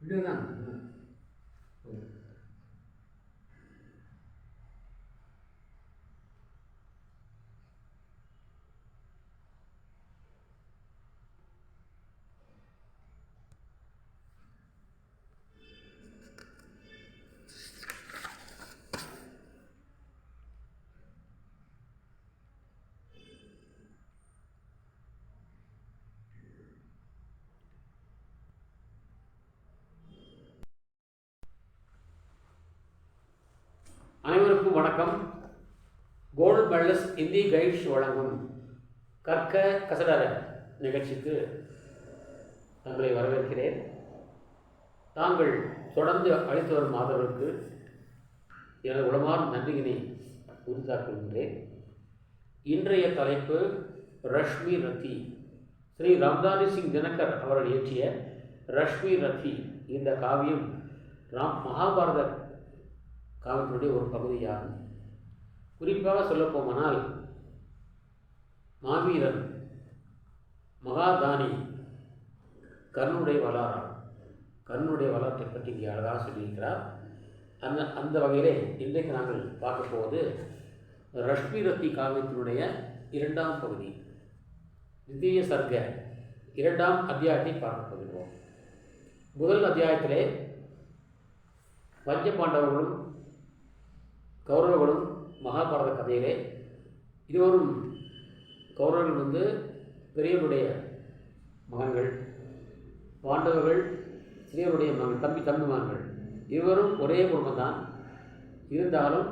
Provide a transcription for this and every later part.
Video தான். அனைவருக்கும் வணக்கம். கோல்டு மெடலிஸ்ட் இந்தி கைட்ஸ் வழங்கும் கற்க கசடர நிகழ்ச்சிக்கு தங்களை வரவேற்கிறேன். தாங்கள் தொடர்ந்து அளித்து வரும் ஆதரவுக்கு எனது உளமார்ந்த நன்றியினை உரித்தாக்குகின்றேன். இன்றைய தலைப்பு ரஷ்மி ரத்தி. ஸ்ரீ ராம்தாரி சிங் தினகர் அவர்கள் இயற்றிய ரஷ்மி ரத்தி இந்த காவியம் மகாபாரத காவியத்தினுடைய ஒரு பகுதியாகும். குறிப்பாக சொல்லப்போனால் மாவீரன் மகாதானி கர்ணனுடைய வரலாற்றை பற்றி இங்கே அழகாக சொல்லியிருக்கிறார். அந்த வகையிலே இன்றைக்கு நாங்கள் பார்க்க போவது ரஷ்மி ரத்தி காவியத்தினுடைய இரண்டாம் பகுதி, திவ்ய சர்க்க இரண்டாம் அத்தியாயத்தை பார்க்க போகிறோம். முதல் அத்தியாயத்திலே பஞ்ச பாண்டவர்களும் கௌரவர்களும் மகாபாரத கதையிலே இருவரும் கௌரவர்கள் பெரியவருடைய மகன்கள், பாண்டவர்கள் சிறியவருடைய மகன் தம்பி மகன்கள். இருவரும் ஒரே குடும்பம்தான். இருந்தாலும்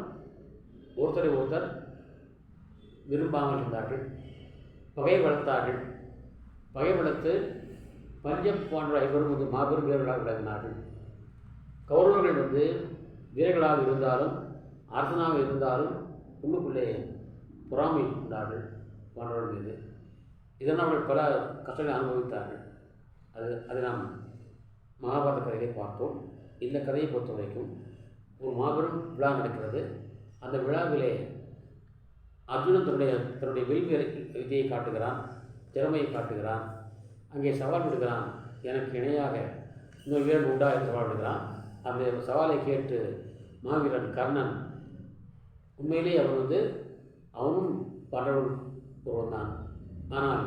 ஒருத்தரை ஒருத்தர் விரும்பாமல் இருந்தார்கள். பகை வளர்த்தார்கள். பகை வளர்த்து பஞ்சம் போன்ற ஐவரும் மாபெரும் வீரர்களாக விளங்கினார்கள். கௌரவர்கள் வீரர்களாக இருந்தாலும் அரசனாக இருந்தாலும் உள்ளுக்குள்ளே பொறாமை கொண்டார்கள் பாண்டவர்கள் மீது. இதனால் அவர்கள் பல கஷ்டங்களை அனுபவித்தார்கள். அது நாம் மகாபாரத கதையை பார்த்தோம். இந்த கதையை பொறுத்த வரைக்கும் ஒரு மாபெரும் விழா நடக்கிறது. அந்த விழாவிலே அர்ஜுனன் தன்னுடைய வில் விதியை காட்டுகிறான், திறமையை காட்டுகிறான். அங்கே சவால் விடுகிறான், எனக்கு இணையாக இன்னொரு வீரன் உண்டா என்று சவால் விடுகிறான். அந்த சவாலை கேட்டு மாவீரன் கர்ணன், உண்மையிலே அவனும் பாண்டவன் ஒருவன் தான். ஆனால்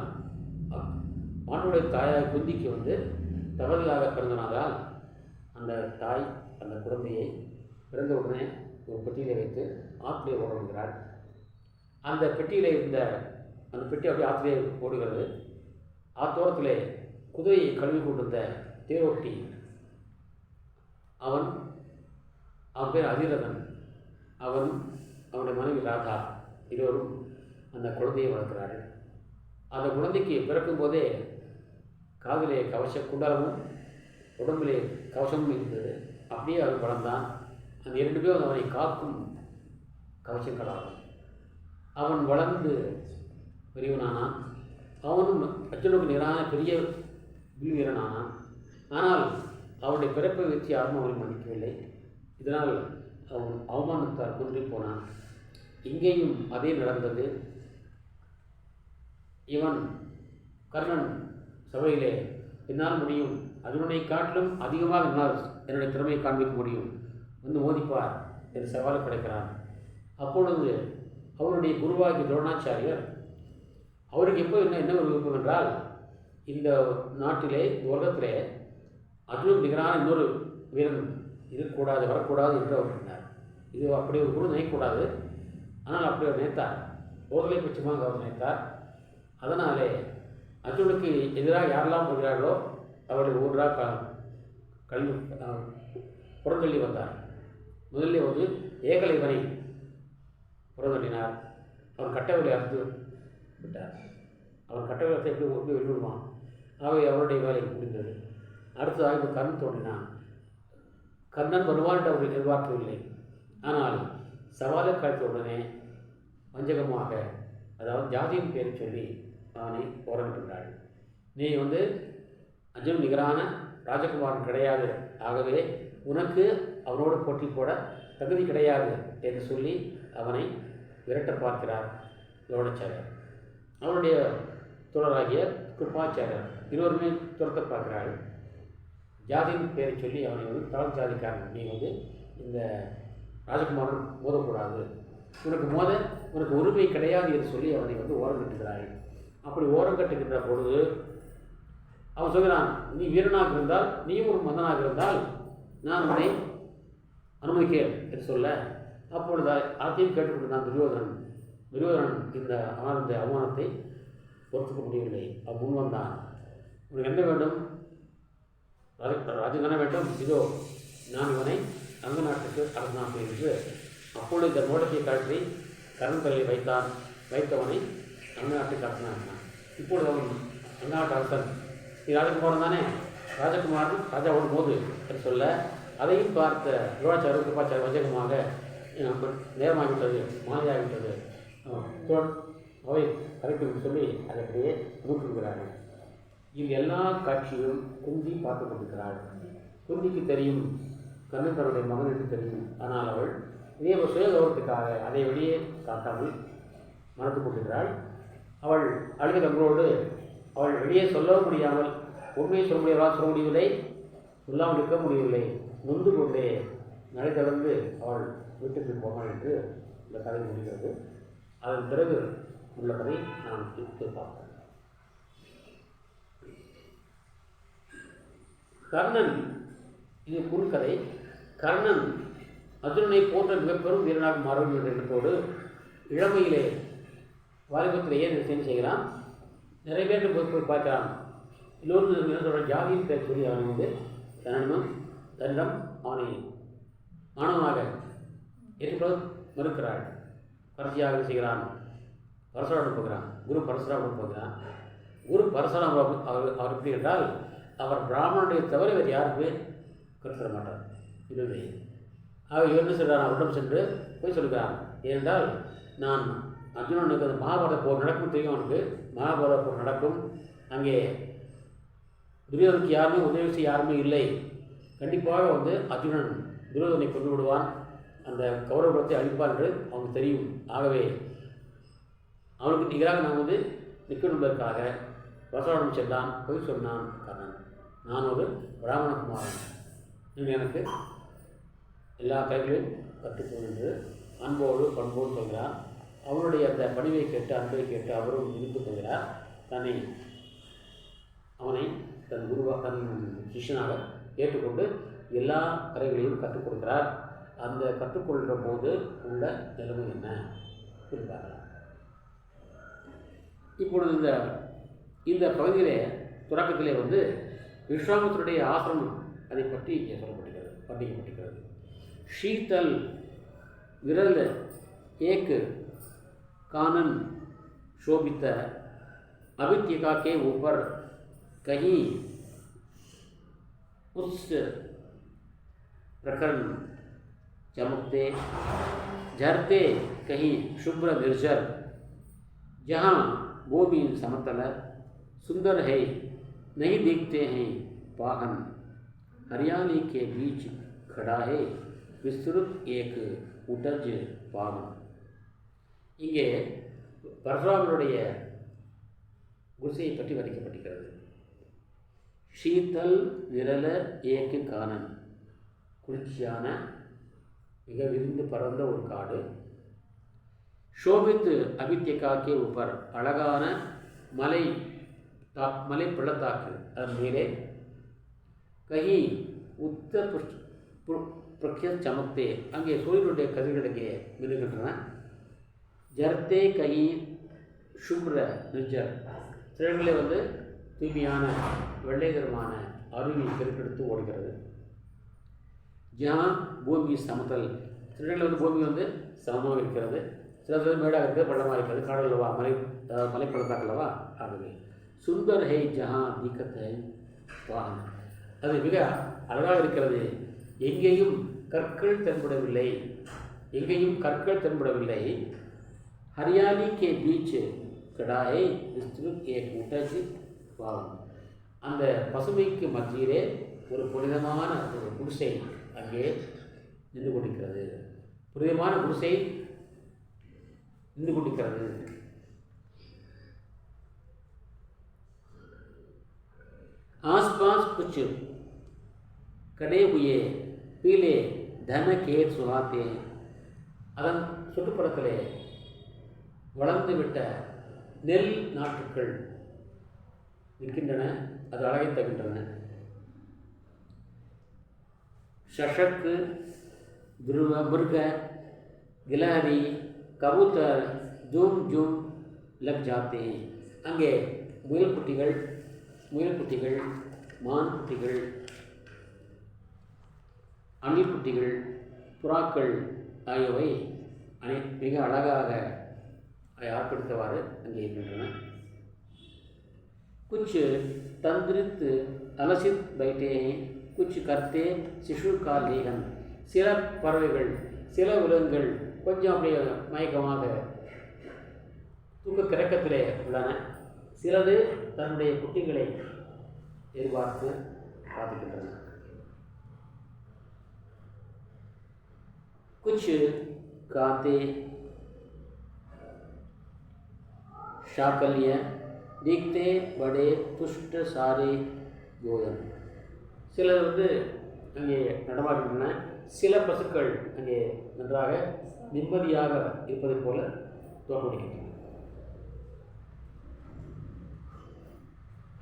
பாண்டவனுடைய தாயார் குந்திக்கு தவறுதலாக பிறந்தனாதால் அந்த தாய் அந்த குழந்தையை பிறந்த உடனே ஒரு பெட்டியிலே வைத்து ஆற்றிலே ஓடுகிறாள். அந்த பெட்டியில் அந்த பெட்டி அப்படியே ஆற்றிலே ஓடுகிறது. ஆத்தோரத்திலே குதிரையை கழுவி கொண்டிருந்த தேரோட்டி அவன் பேர் அதிரதன். அவனுடைய மனைவி ராதா இருவரும் அந்த குழந்தையை வளர்க்கிறார்கள். அந்த குழந்தைக்கு பிறக்கும் போதே காதிலே குண்டலமும் உடம்பிலே கவசமும் இருந்தது. அப்படியே அவன் வளர்ந்தான். அந்த இரண்டு பேரும் அவனை காக்கும் கவசங்களாகும். அவன் வளர்ந்து பெரியவனானான். அவனும் அர்ஜுனுக்கு நிகரான பெரிய வில் வீரனானான். ஆனால் அவனுடைய பிறப்பை வச்சு யாரும் அவனை மன்னிக்கவில்லை. இதனால் அவன் அவமானத்தால் குன்றி போனான். இங்கேயும் அதே நடந்தது. இவன் கர்ணன் சபையிலே என்னால் முடியும், அர்ஜுனனை காட்டிலும் அதிகமாக என்னால் என்னுடைய திறமையை காண்பிக்க முடியும், மோதிப்பார் என்று சவாலை படைக்கிறான். அப்பொழுது அவருடைய குருவாகிய துரோணாச்சாரியர் அவருக்கு எப்போ என்ன ஒரு விருப்பம் என்றால், இந்த நாட்டிலே உலகத்திலே அர்ஜுனுக்கு நிகரான இன்னொரு வீரன் இருக்கக்கூடாது, வரக்கூடாது என்று அவர் சொன்னார். இது அப்படி ஒரு குரு நினைக்கக்கூடாது. ஆனால் அப்படி அவர் நினைத்தார். ஒருதலை பட்சமாக அவர் நினைத்தார். அதனாலே அர்ஜுனுக்கு எதிராக யாரெல்லாம் போகிறார்களோ அவர்களை ஒன்றாக புறந்தள்ளி வந்தார். முதலில் ஏகலைவனை புறந்தள்ளினார். அவன் கட்டவிலை அறுத்து விட்டார். அவன் கட்டவிலத்தை எப்படி வெளிவிடுவான். அவை அவருடைய வேலை முடிந்தது. அடுத்ததாக இப்போ கர்ணன் தோன்றினான். கர்ணன் வருவான் என்று அவர்கள் எதிர்பார்க்கவில்லை. ஆனால் சவாலை காய்த்த உடனே வஞ்சகமாக, அதாவது ஜாதியின் பேரை சொல்லி அவனை போராடுகின்றாள். நீ அர்ஜுன் நிகரான ராஜகுமாரன் கிடையாது, ஆகவே உனக்கு அவனோடு போட்டி போட தகுதி கிடையாது என்று சொல்லி அவனை விரட்ட பார்க்கிறார் துரோணாச்சாரியர். அவருடைய தோழராகிய கிருபாச்சாரியர் இருவருமே துரத்த பார்க்கிறார்கள். ஜாதியின் பெயரை சொல்லி அவனை வந்து தாழ் ஜாதிக்காரன், நீ வந்து இந்த ராஜகுமாரன் மோதக்கூடாது, உனக்கு உரிமை கிடையாது என்று சொல்லி அவனை வந்து ஓரம் கட்டுகிறாய். அப்படி ஓரம் கட்டுகின்ற பொழுது அவன் சொல்கிறான், நீ வீரனாக இருந்தால், நீயும் ஒரு மன்னனாக இருந்தால் நான் அவனை அனுமதிக்கிறேன் என்று சொல்ல, அப்பொழுது அதையும் கேட்டுக்கொண்டான் துரியோதனன் இந்த அவமானத்தை பொறுத்துக்க முடியவில்லை. அவன் முன் வந்தான். உனக்கு என்ன வேண்டும்? ராஜதான வேண்டும், இதோ நான் இவனை அங்க நாட்டுக்கு அரசனாக என்று அப்பொழுது இந்த மோடத்தை காட்டி கரண்களில் வைத்தவனை அங்க நாட்டுக்கு அரசனாகினான். இப்பொழுது அவன் அங்க நாட்டு அரசன், நீ ராஜகுமாரன் தானே, ராஜகுமாரன் ராஜாவோடு மோது என்று சொல்ல, அதையும் பார்த்த யுவாச்சாருக்கு பாச்சார் வஞ்சகமாக நேரமாகிவிட்டது, மாலையாகிவிட்டது, அவை கரெக்டு சொல்லி அதை அப்படியே நூற்றுகிறார்கள். இது எல்லா காட்சியும் குந்தி பார்த்து கொண்டிருக்கிறாள். குந்திக்கு தெரியும் கண்ணன் தன்னுடைய மகன் என்று தெரியும். ஆனால் அவள் இதே ஒரு சுயகௌரவத்துக்காக அதை வெளியே காட்டாமல் மறந்து கொண்டிருக்கிறாள். அவள் அழுத கண்களோடு அவள் வெளியே சொல்லவும் முடியாமல், உண்மையை சொல்ல முடியவில்லை, சொல்லாமல் இருக்க முடியவில்லை, நொந்து கொண்டே நடை தளர்ந்து அவள் வீட்டுக்கு போவாள் என்று இந்த கதை முடிகிறது. அதன் பிறகு உள்ள கதை நாம் பார்ப்போம். கர்ணன், இது குறுக்கதை. கர்ணன் அர்ஜுனனை போன்ற மிகப்பெரும் வீரனாக மாற வேண்டும் என்ற எண்ணத்தோடு இளமையிலே வாலிபத்திலேயே நிச்சயம் செய்கிறான். நிறைய பேருக்கு போய் பார்க்கிறான். எல்லோரும் ஜாதியின் பேர் சொல்லி அவனை வந்து தன்னிடம் அவனை மாணவனாக ஏற்றுக்கொள்ள மறுக்கிறாள். கடைசியாக செய்கிறான், பரசுராமன் போகிறான், குரு பரசுராமன் போகிறான். குரு பரசுராமன் அவர் எப்படி என்றால், அவர் பிராமணனுடைய தவிர வேறு யாருக்குமே கற்றுத்தர மாட்டார், இல்லை. அவர் என்ன சொல்கிறான், அவரிடம் சென்று போய் சொல்கிறான். ஏனென்றால் நான் அர்ஜுனனுக்கு அந்த மகாபாரத போர் நடக்கும் தெரியும், அவனுக்கு மகாபாரத போர் நடக்கும், அங்கே துரியோதனுக்கு யாருமே உதவி செய்ய யாருமே இல்லை, கண்டிப்பாக வந்து அர்ஜுனன் துரியோதனை கொண்டு விடுவான், அந்த கௌரவத்தை அழிப்பான் என்று அவனுக்கு தெரியும். ஆகவே அவனுக்கு நிகராக நான் வந்து நிற்கணும் என்பதற்காக வசனம் சென்றான். போய் சொன்னான் கர்ணன், நான் ஒரு பிராமணகுமாரன், நீங்கள் எனக்கு எல்லா கைகளையும் கற்றுக்கொள் என்று அன்போடு பண்போடு சொல்கிறார். அவனுடைய அந்த பணிவை கேட்டு அன்பை கேட்டு அவரும் இருந்து கொள்கிறார். அவனை தன் தன் சிஷ்யனாக ஏற்றுக்கொண்டு எல்லா கலைகளையும் கற்றுக் கொடுக்கிறார். அந்த கற்றுக்கொள்கிற போது உள்ள நிலைமை என்ன இருக்கார்கள். இப்பொழுது இந்த பகுதியிலே தொடக்கத்திலே வந்து விஸ்வாமித்திரனுடைய ஆசிரமம் அதை பற்றி இங்கே சொல்லப்பட்டிருக்கிறது, வர்ணிக்கப்பட்டிருக்கிறது. शीतल विरल एक कानन शोभित अभित्यका के ऊपर कहीं उच्च प्रकरण चमकते झरते कहीं शुभ्र निर्जर, जहाँ भूमि समतल सुंदर है नहीं दिखते हैं वाहन, हरियाली के बीच खड़ा है विस्तृत एक उटज பாகம். இங்கே பரசுராமனுடைய குடிசையை பற்றி வர்ணிக்கப்பட்டிருக்கிறது. ஷீதல் விரல ஏக்கு கானன், குளிர்ச்சியான மிக விரிந்து பறந்த ஒரு காடு. ஷோபித் அபித்யகாக்கே உப்பர், அழகான மலை பள்ளத்தாக்கு, அதன் மேலே கஹி உத்த பிரக்ய சமக்தே, அங்கே சூரியனுடைய கதிர்களுக்கு மின்னுகின்றன. ஜர்த்தே கஹி சுப்ர நிர்ஜர், சிலர்களில் வந்து தூய்மையான வெள்ளைகரமான அருவி பெருக்கெடுத்து ஓடுகிறது. ஜான் பூமி சமத்தல், சிலர்களில் வந்து பூமி வந்து சமமாக இருக்கிறது, சில மேடாக இருக்கிறது, பள்ளமாக இருக்கிறது, காடு அல்லவா, மலைப்பள்ளத்தாக்கு அல்லவா. ஆகவே சுந்தர் ஹை ஜஹான் தீக்கத் ஹை வாகன், அது மிக அழகாக இருக்கிறது. எங்கேயும் கற்கள் தென்படவில்லை, ஹரியாலி கே பீச் கடாயை விஸ்துருத் ஏக் உட்டஜ் பாவம், அந்த பசுமைக்கு மத்தியிலே ஒரு புனிதமான ஒரு குடிசை அங்கே நின்று கொண்டிருக்கிறது. புனிதமான குடிசை நின்று கொண்டிருக்கிறது. आसपास कुछ கடே हुए பீலே தன கேர் சுகாத்தே, அதன் சுற்றுப்புறத்திலே வளர்ந்துவிட்ட நெல் நாற்றுக்கள் நிற்கின்றன, அது அழகை தருகின்றன. ஷஷக்கு துருவ மிருக கிலஹரி கபூத்தர் ஜூம் ஜூம் லக் ஜாத்தே, அங்கே முயல் குட்டிகள் மான் குட்டிகள் அணில் குட்டிகள் புறாக்கள் ஆகியவை மிக அழகாக ஆர்ப்பரித்தவாறு அங்கே இருக்கின்றன. कुछ तंद्रित अलसित बैठे हैं, कुछ करते शिशु का लेखन, சில பறவைகள் சில விலங்குகள் கொஞ்சம் அப்படியே மயக்கமாக தூக்க கிறக்கத்திலே உள்ளன, சிலது தன்னுடைய குட்டிகளை எதிர்பார்த்து காத்துக்கின்றன. कुछ काते शाकल्य दिखते बड़े पुष्ट सारे गोदन, சிலர் அங்கே நடமாடுகின்றன, சில பசுக்கள் அங்கே நன்றாக நிம்மதியாக இருப்பதைப் போல தோற்றமளிக்கின்றன.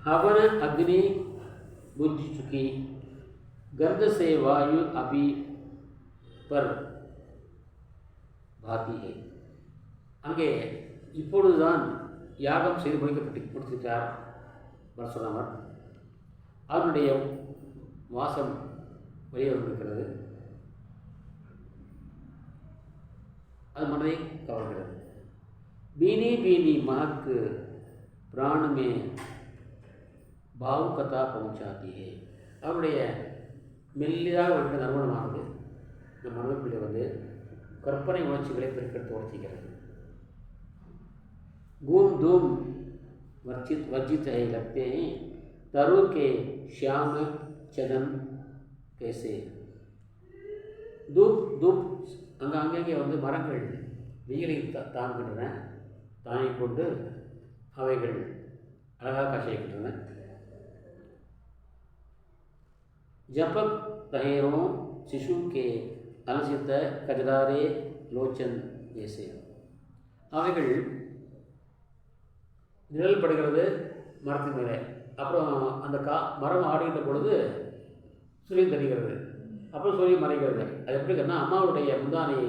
हवन अग्नि बुझ चुकी, गंध से वायु अभी पर भाती है, அங்கே இப்பொழுதுதான் யாகம் செய்து முடித்திருக்கிறார் பரசுராமர். அவருடைய வாசம் வெளியே வந்திருக்கிறது, அது மனதை கவர்கிறது. பீனி பீனி மஹக்கு பிராண மே பாவுகதா பहुंचाती है, அவருடைய மெல்லிதாக வந்த நறுமணமானது நம் மனதுக்குள்ளே கற்பனை உணர்ச்சிகளை பெருக்கெடுத்து உணர்த்துகிறது. घूम धूम वर्जित है लगते हैं, तरु के श्याम चदन कैसे, தூப் தூப் அங்கங்கே மரங்கள் வெயிலை தாங்குகின்றன, தாங்கிக் கொண்டு அவைகள் அழகாக காட்சியளிக்கின்றன. जपक रहे हों शिशु के अलसित कजरारे लोचन जैसे, அவைகள் நிழல் படுகிறது மரத்தின் மேலே, அப்புறம் அந்த மரம் ஆடுகின்ற பொழுது சூரியன் தெரிகிறது, அப்புறம் சூரியன் மறைகிறது. அது எப்படி இருக்குன்னா அம்மாவுடைய முந்தானை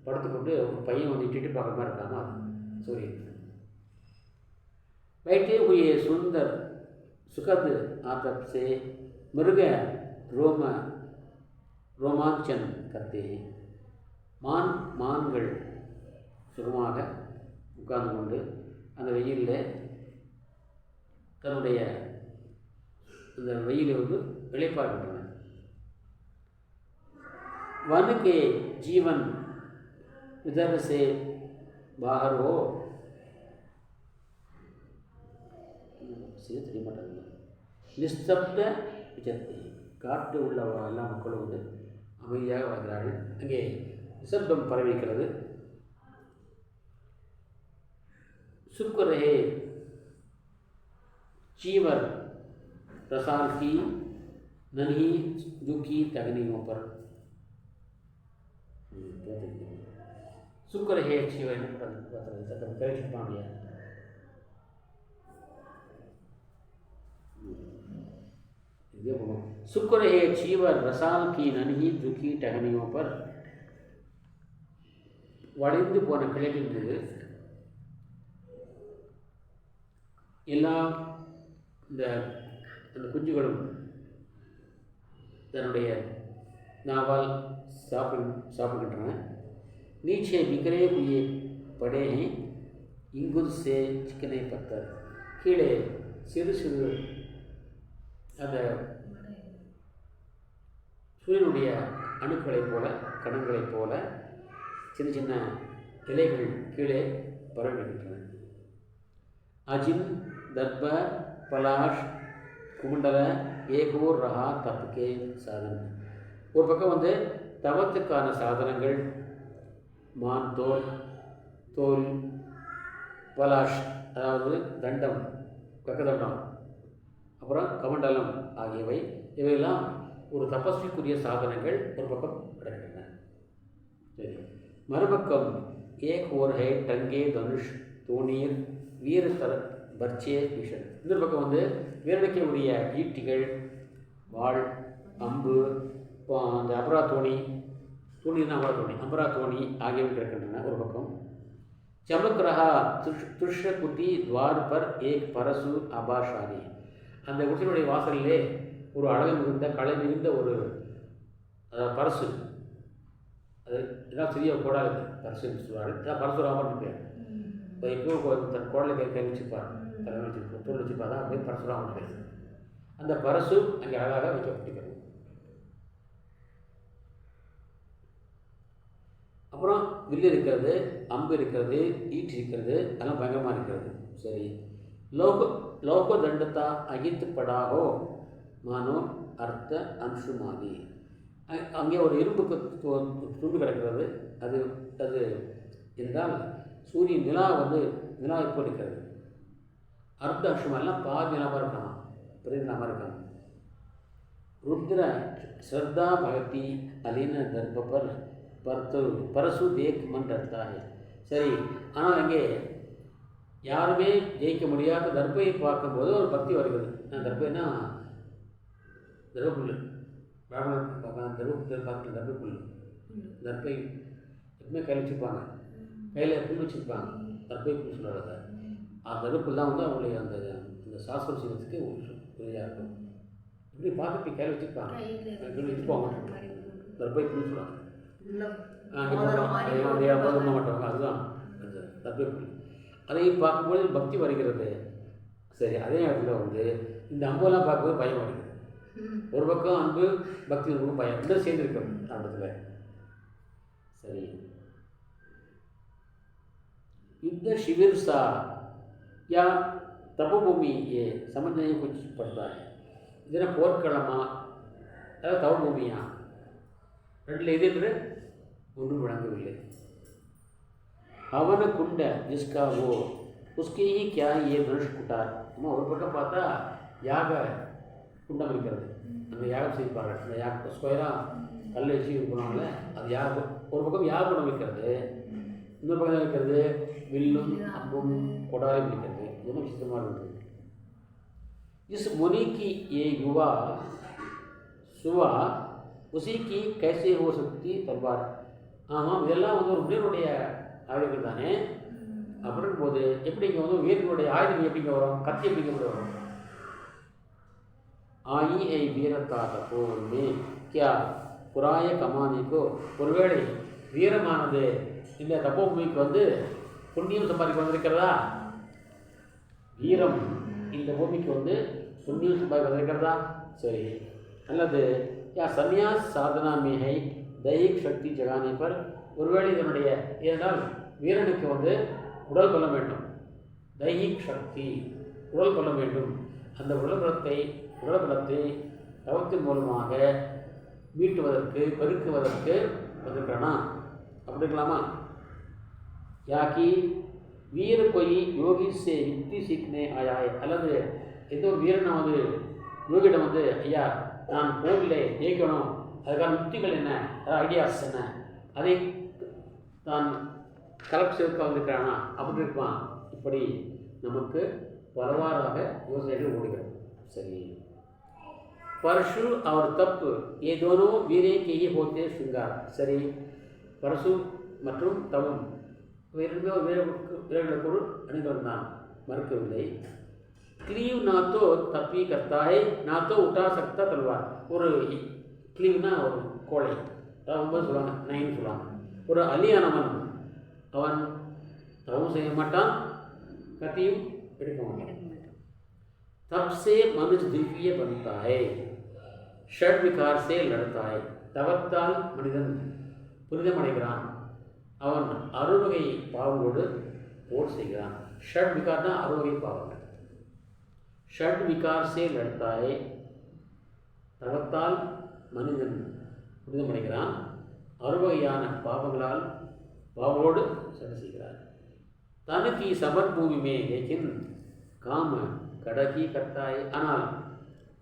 படுத்துக்கொண்டு ஒரு பையன் இட்டிட்டு பார்க்குற மாதிரி இருக்காமா அது சூரியன். बैठे हुए सुंदर सुखद आतप से मृग ரோமாஞ்சன் करते हैं, மான்கள் சுகமாக உட்கார்ந்து கொண்டு அந்த வெயிலில் தன்னுடைய அந்த வெயிலை இளைப்பாறுகின்றன. वन के जीवन इधर से बाहर हो, நிஸ்தப்த விஜத்தை, காட்டு உள்ள எல்லா மக்களும் அமைதியாக வாழ்கிறார்கள். அங்கே நிசப்தம் பரவிக்கிறது. सुख रहे चीवर रसाल की नन्ही झुकी टहनियों पर, सुख रहे चीवर पांडिया, सुख रहे चीवर रसाल की नन्ही झुकी टहनियों पर, வளைந்து போன கிளைகள் மீது எல்லா அந்த குஞ்சுகளும் தன்னுடைய நாவால் சாப்பிடுகின்றன. नीचे बिखरे हुए पड़े हैं इंगुल से चिकने पत्थर, கீழே சிறு சிறு அந்த சூரியனுடைய அணுக்களைப் போல கணங்களைப் போல சின்ன சின்ன இலைகள் கீழே பரவிடுகின்றன. அஜின் தர்ப பலாஷ் குண்டல ஏகோர் ரஹா தப்புக்கே சாதன், ஒரு பக்கம் தவத்துக்கான சாதனங்கள் மான் தோல் பலாஷ் அதாவது தண்டம் கக்கதண்டம் அப்புறம் கமண்டலம் ஆகியவை, இவையெல்லாம் ஒரு தபஸ்விக்குரிய சாதனங்கள் ஒரு பக்கம் கிடக்கின்றன. சரி, மறுபக்கம் ஏக் ஓர் ஹை டங்கே தனுஷ் தூணீர் வீர தர பர்ச்சே விஷன். இன்னொரு பக்கம் வந்து வீரனுக்கு உரிய ஈட்டிகள், வாள், அம்பு, அந்த அபரா தோணி, தூணினா அபரா தோணி, அம்பரா தோணி ஆகியவை கிடக்கின்றன ஒரு பக்கம். चमक रहा துஷ்யகுதி துவார் பர் ஏக் பரசு அபாஷாரி. அந்த குடிசையுடைய வாசலிலே ஒரு அழகு மிகுந்த கலை மிகுந்த ஒரு பரசு, அது எல்லாம் சிறிய கோடாக பரசுன்னு சொல்லுவார். இதான் பரசுராமன் பேர். இப்போ எப்போ தன் கோடலை கை வச்சுப்பார், தலை வச்சு தோல் வச்சுப்பார், தான் அப்படியே பரசுராமன் பேர். அந்த பரசு அங்கே அழகாக வைக்கப்பட்டிருக்கிறது. அப்புறம் வில்லு இருக்கிறது, அம்பு இருக்கிறது, ஈட்டு இருக்கிறது, அதெல்லாம் பயங்கரமாக இருக்கிறது. சரி, லோக தண்டத்தா அகித்து படாகோ மானோ அர்த்த அம்சுமாதி. அங்கே ஒரு இரும்புக்கு துண்டு கிடக்கிறது. அது அது என்றால் சூரியன் நிலா வந்து நிலா இப்போ இருக்கிறது. அர்த்த அம்சுமாலாம் பாதி நிலாமல் இருக்கலாம், பெரிய நிலாமல் இருக்காங்க. ருத்ர ஸ்ரத்தா பகதி அலின தர்பப்பர் பரசு தேக் மன் டர்த்தாஹே. சரி, ஆனால் அங்கே யாருமே ஜெயிக்க முடியாத தர்பையை பார்க்கும்போது ஒரு பக்தி வருகிறது. தர்பைனா தர்பப்புல், பிராமணர் தர்பத்தில் பார்க்கல, தர்பப்புல். தர்பை எப்பவுமே கையில் வச்சுருப்பாங்க, கையில் புல் வச்சுருப்பாங்க, தர்பை புல் சொல்கிறாங்க. அந்த தர்பப்புல் தான் வந்து அவங்களுடைய அந்த அந்த சாஸ்திரம் செய்வதற்கு உதவியாக இருக்கும். இப்படி பார்த்துட்டு கையில் வச்சுருப்பாங்க, வச்சுப்பாங்க, தர்பை புல் சொல்லுவாங்க. அங்கே போடுறோம் மாட்டோம், அதுதான் அந்த தர்பை புல். அதையும் பார்க்கும்போது பக்தி வருகிறது. சரி, அதே இடத்துல வந்து இந்த அம்பெல்லாம் பார்க்கும்போது பயம் வருகிறது. ஒரு பக்கம் அன்பு, பக்தி, ஒரு பக்கம் பயம், ரெண்டும் சேர்ந்து இருக்கிறது அந்த இடத்துல. சரி, युद्ध शिविर सा या तपोभूमि ये समझ नहीं कुछ पड़ता है. ಇದರ போர்க்களமா அதாவது தவபூமியா, ரெண்டில் எது என்று ஒன்றும் விளங்கவில்லை. அவன குண்ட ஜிஸ்கா ஓ உஸ்கே ஹி கியா ஏ தனுஷ் குட்டார். நம்ம ஒரு பக்கம் பார்த்தா யாக குண்டம் இருக்கிறது, அந்த யாகம் செய்வார்கள். அந்த யாக ஸ்கொயராக கல் வச்சு போனாங்களே, அது யாகம். ஒரு பக்கம் யாக குண்டம் வைக்கிறது, இன்னொரு பக்கம் வைக்கிறது வில்லும் அம்பும் கொடாலும் இருக்கிறது. இதெல்லாம் விசித்தமாக இருந்தது. इस मुनि की ये युवा सुवा उसी की कैसे हो सकती तलवार. ஆமாம், இதெல்லாம் வந்து ஒரு வீரனுடைய ஆயுதங்கள் தானே. அப்படின் போது எப்படி இங்கே வந்து வீரனுடைய ஆயுதம் எப்படிங்க வரும், கத்தி எப்படிங்க வரும்? ஆயி ஐ வீரத்தாக போமே கியா புராய கமானிக்கோ. ஒருவேளை வீரமானது இந்த தப்போபூமிக்கு வந்து புண்ணியம் சம்பாதிக்க வந்திருக்கிறதா? வீரம் இந்த பூமிக்கு வந்து புண்ணியம் சம்பாதிக்க வந்திருக்கிறதா? சரி, அல்லது யா சன்னியாஸ் சாதனா மேகை தைக் சக்தி ஜகானி பர். ஒருவேளை இதனுடைய ஏனென்றால் வீரனுக்கு வந்து உடல் பலம் வேண்டும், தைஹிக் சக்தி, உடல் பலம் வேண்டும். அந்த உடல்பலத்தை தவத்தின் மூலமாக மீட்டுவதற்கு பெருக்குவதற்கு வந்திருக்கிறானா? அப்படி இருக்கலாமா? யாக்கி வீர கொய் யோகி சே யுக்தி சீக்னே ஆயா. அல்லது எந்த ஒரு வீரனை வந்து யோகியிடம் வந்து ஐயா நான் போரில் ஜெயிக்கணும், அதுக்கான யுக்திகள் என்ன, அதாவது ஐடியாஸ் என்ன, அதை தான் கலெக்ட் செய்வதற்காக வந்திருக்கிறானா? அப்படி இருப்பான். இப்படி நமக்கு பலவாறாக யோசனைகள் ஓடுகிறது. சரி, பரசு அவர் தப்பு ஏ தோனோ வீரே கேயே போத்தே சுங்கார். சரி, பரசு மற்றும் தவம் இரண்டுமே ஒரு வீரர்களுக்கு ஒரு அணிகள் தான், மறுக்கவில்லை. क्लीव ना तो तपी करता है ना तो उठा सकता तलवार. ஒரு கிளீவ்னா ஒரு கோழை, ரொம்ப சொல்லுவாங்க, நைன்னு சொல்லுவாங்க. ஒரு அலியானவன் அவன் தவம் செய்ய மாட்டான், கத்தியும் எடுக்க மாட்டான். தப் से मनुष्य दिव्य बनता है, षड विकार से लड़ता है. தவத்தால் மனிதன் புனிதமடைகிறான், அவன் அறுவகை பாவங்களோடு போர் செய்கிறான். ஷட் விகார்னா அறுவகை பாவங்கள். ஷட் விகார் சே லड़ता है, தவத்தால் மனிதன் புனிதமடைகிறான், அறுவகையான பாவங்களோடு சண்டை செய்கிறார். தனக்கு சமர் பூமி மே லேக்கின் காம கடகி கட்டாய். ஆனால்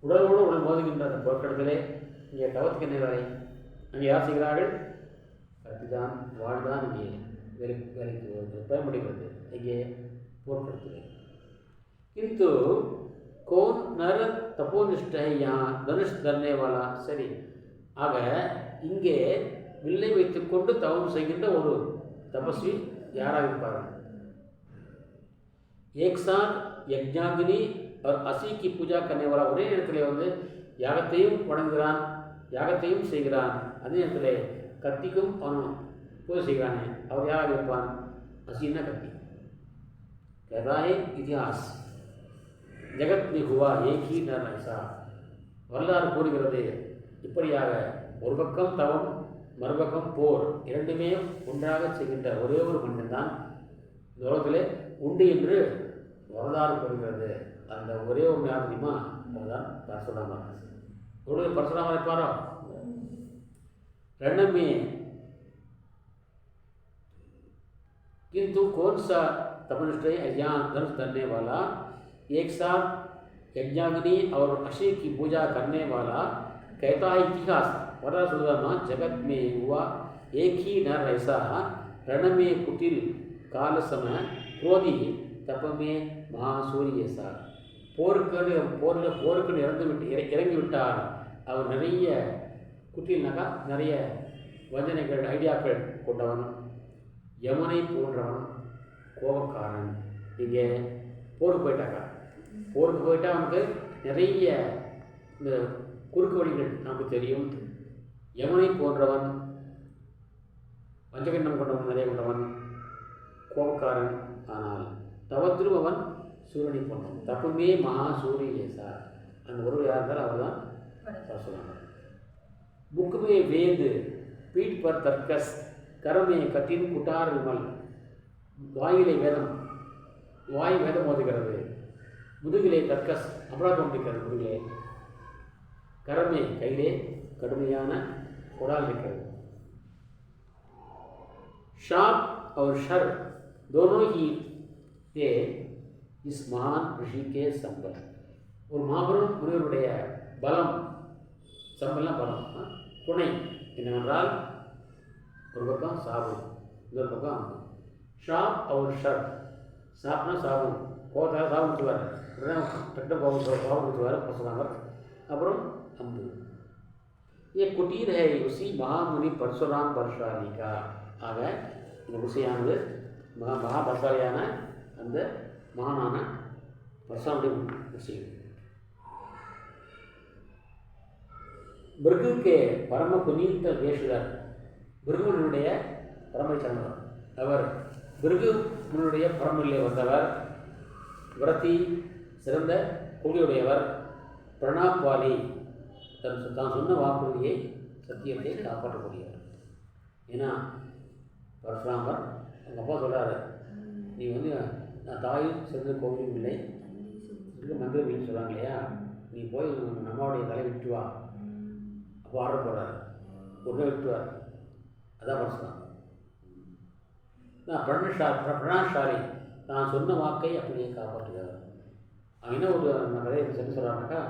உடலோடு உடல் மோதுகின்ற அந்த போர்க்களத்திலே இங்கே தவத்துக்கு என்ன வேலை? அங்கே யார் செய்கிறார்கள்? கத்திதான் வாழ்தான் இங்கே வேலைக்கு பயன்படுகிறது இங்கே போர்க்களத்திலே. किंतु कौन नर तपोनिष्ठ है यहाँ धनुष धरने वाला? சரி, ஆக இங்கே வில்லை வைத்துக்கொண்டு தவம் செய்கின்ற ஒரு தபஸ்வி யாராக இருப்பார்கள்? एक साथ यज्ञाग्नि और असी की पूजा करने वाला, ஒரே நேரத்தில் வந்து யாகத்தையும் வணங்குகிறான், யாகத்தையும் செய்கிறான், அதே நேரத்தில் கத்திக்கும் அவன் பூஜை செய்கிறானே, அவர் யாராக இருப்பான்? असीना कत्ती कह रहा है इतिहास जगत में हुआ एक ही नर ऐसा. வரலாறு கூறுகிறது இப்படியாக ஒரு பக்கம் தவம் மறுபக்கம் போர் இரண்டுமே ஒன்றாக செய்கின்ற ஒரே ஒரு மனிதன் தான் இந்த உலகத்திலே உண்டு என்று வரலாறு கூறுகிறது. அந்த ஒரே ஒரு யார் தெரியுமா? அதுதான் பரசுராமர். எவ்வளவு பரசுராமர் இருப்பாரோ ரெண்டுமே. किंतु कौन सा तपनिष्ठ अज्ञान धनुष धरने वाला, एक साथ यज्ञाग्नि और अशी की पूजा करने वाला, कहता है इतिहास वरा सुदामा जगत में हुआ एक ही नर ऐसा, रण में कुटिल काल समय क्रोधी तप में महासूर्य ऐसा. போருக்கு இறங்கி விட்டார். அவர் நிறைய குட்டில்னாக்கா நிறைய வஞ்சனைகள் ஐடியாக்கள் கொண்டவன், யமனை போன்றவன், கோபக்காரன். இங்கே போருக்கு போயிட்டா அவனுக்கு நிறைய இந்த குறுக்கு வழிகள் நமக்கு தெரியும். யமனை போன்றவன், வஞ்சகண்ணம் கொண்டவன், நிறைய கொண்டவன், கோபக்காரன். ஆனால் தவத்திலும் அவன் சூரியனை போன்றவன். தப்புமே மகா சூரிய சார். அந்த ஒருவர் யார் இருந்தாலும் அவர் தான் பரசுராமர். बुक में वेद, पीठ पर तर्कस, कर में कठिन कुटार विमल. வாயிலே வேதம், வாய் வேதம் ஓதுகிறது, முதுகிலே தர்க்கஸ் அபராதம் தோன்றிருக்கிறது. முதுகிலே கரமே கையிலே கடுமையான குடால் இருக்கிறது. शाप और शर दोनों ही थे इस महान ऋषि के संबल. ஒரு மாபெரும் முனிவருடைய பலம், சம்பல்னா பலம், துணை என்னவென்றால் ஒரு பக்கம் சாபு, இன்னொரு பக்கம் அம்பு. ஷாப் और ஷர், சாப்னா சாபம், கோபத்தால் சாபம் கொடுத்துவார், டக்கு சாபம் கொடுத்துவார் பரசுராமர். அப்புறம் அம்பு. ये कुटीर है उसी महामुनि परशुराम बलशाली का. ஆக இந்த விஷயானது மகாபலசாலியான அந்த மகானான பரசுராமுடைய விஷயம். பிருகுக்கே பரம புனீத்த வேஷுதர், பிருகுனுடைய பரமை சார்ந்தவர். அவர் பிருகுனுடைய பரம்பரையிலே வந்தவர். விரத்தி, சிறந்த கொள்கையுடையவர். பிரணாப்வாலி, தான் சொன்ன வாக்குறுதியை சத்தியத்தை காப்பாற்றக்கூடியவர். ஏன்னா பரசுராமர் அவங்க அப்பா சொல்கிறாரு, நீ வந்து நான் தாயும் சிறந்த கோவிலும் இல்லை மந்திர வீடு சொல்கிறாங்க இல்லையா, நீ போய் நம்மளுடைய தலை விட்டு வா. அப்போ ஆர்டர் போடுறாரு, ஒரு விட்டுவார். அதான் பரசுராமர். நான் பிரணாஷாலி, நான் சொன்ன வாக்கை அப்படியே காப்பாற்றுகிறார். அவன் என்ன ஒரு கதையை சொல்லி சொல்கிறாங்கனாக்கா,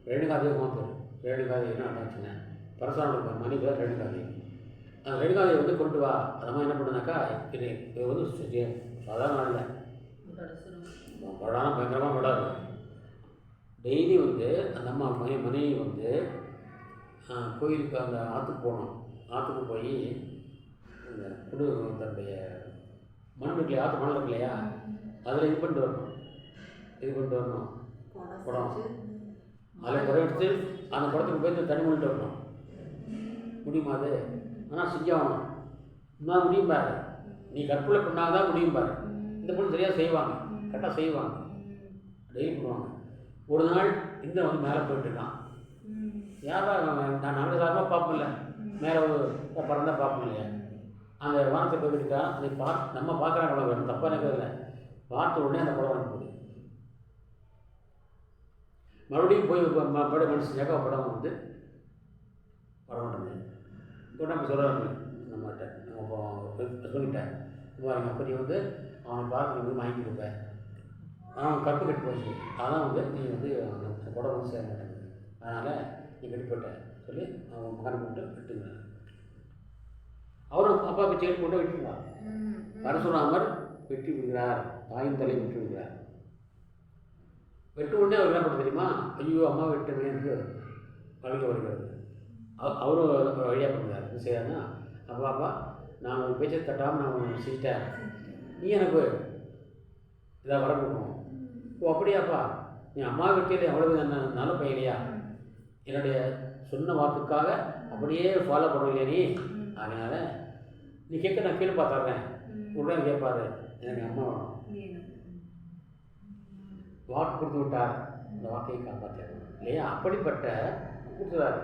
ரேணுகாதேவி மாத்தூர், ரேணுகாதேவி என்ன ஆச்சுங்க, பரசுராமர் மணி பேர் ரேணுகாதேவி. அந்த ரேணுகாதேவி வந்து கொண்டு வா. அதெல்லாம் என்ன பண்ணுனாக்கா, இது வந்து சாதாரண இல்லை, படாமல் பயங்கரமாக படாது. டெய்லி வந்து அந்த அம்மா மனைவி வந்து கோயிலுக்கு அந்த ஆற்றுக்கு போகணும். ஆற்றுக்கு போய் அந்த தன்னுடைய மண் இருக்கு இல்லையா, ஆற்று மணல் இருக்கு இல்லையா, அதில் இது பண்ணிட்டு வரணும் குடம். அதில் குடம் எடுத்து அந்த குடத்துக்கு போய் தண்ணி பண்ணிட்டு வரணும். முடியுமா அது? ஆனால் செஞ்சாகணும். இன்னும் முடியும் பாரு, நீ கற்பூல பண்ணால் தான் முடியும் பாரு. இந்த பொண்ணு சரியாக செய்வாங்க, கரெக்டாக செய்வாங்க, டெய்லி பண்ணுவாங்க. ஒரு நாள் இந்திரன் வந்து மேலே போயிட்டுருக்கான். யாரா நான் நாங்கள் சாரமாக பார்ப்போம்ல, மேலே ஒரு பறந்தால் பார்ப்போம் இல்லையா, அந்த வானத்தை போய்கிட்டுருக்கா. அதை நம்ம பார்க்குறாங்க குடம் வேணும், தப்பாக இருக்கிறதில்ல. பார்த்த உடனே அந்த குடம் வாங்கி போகுது. மறுபடியும் போய் மறுபடியும் மனசு செஞ்சாக்கா படம் வந்து வரமாட்டேங்குது. இப்போ நம்ம சொல்கிறாங்க நம்மகிட்ட, நம்ம சொல்லிட்டேன், எங்கள் அப்படி வந்து அவனை பார்த்து வந்து வாங்கி கொடுப்பேன். கற்பு கெட்டு போச்சு, அதான் வந்து நீ வந்து கூட வந்து சேர மாட்டேங்குது, அதனால் நீ கெட்டுப்பட்ட சொல்லி அவன் மகனை கொண்டு விட்டுங்க. அவரும் அப்பா பிச்சை கொண்டு விட்டுருந்தார். பரசுராமர் வெட்டி விடுகிறார், தாயின் தலை விட்டு விடுகிறார். வெட்டு உடனே அவர் என்ன பண்ண தெரியுமா? ஐயோ அம்மா வெட்டுமே என்று அழுக வருகிறது. அவரும் வழியாக பண்ணுறார். என்ன செய்யறாருன்னா, அப்பா அப்பா நான் உன் பேச்சை தட்டாமல் நான் உன்னை செஞ்சிட்டேன், நீ எனக்கு இதாக வர கொடுக்கணும். ஓ அப்படியாப்பா, நீ அம்மா வெட்டியில் எவ்வளவு நல்ல பையலையா, என்னுடைய சொன்ன வாக்குக்காக அப்படியே ஃபாலோ பண்ணுவீங்க நீ, அதனால் நீ கேட்க நான் கீழே பார்த்துட்றேன். உடனே கேட்பாரு, எனக்கு அம்மா வேணும். வாக்கு கொடுத்து விட்டார், அந்த வாக்கையை காப்பாற்ற இல்லையா? அப்படிப்பட்ட கொடுத்துறாரு.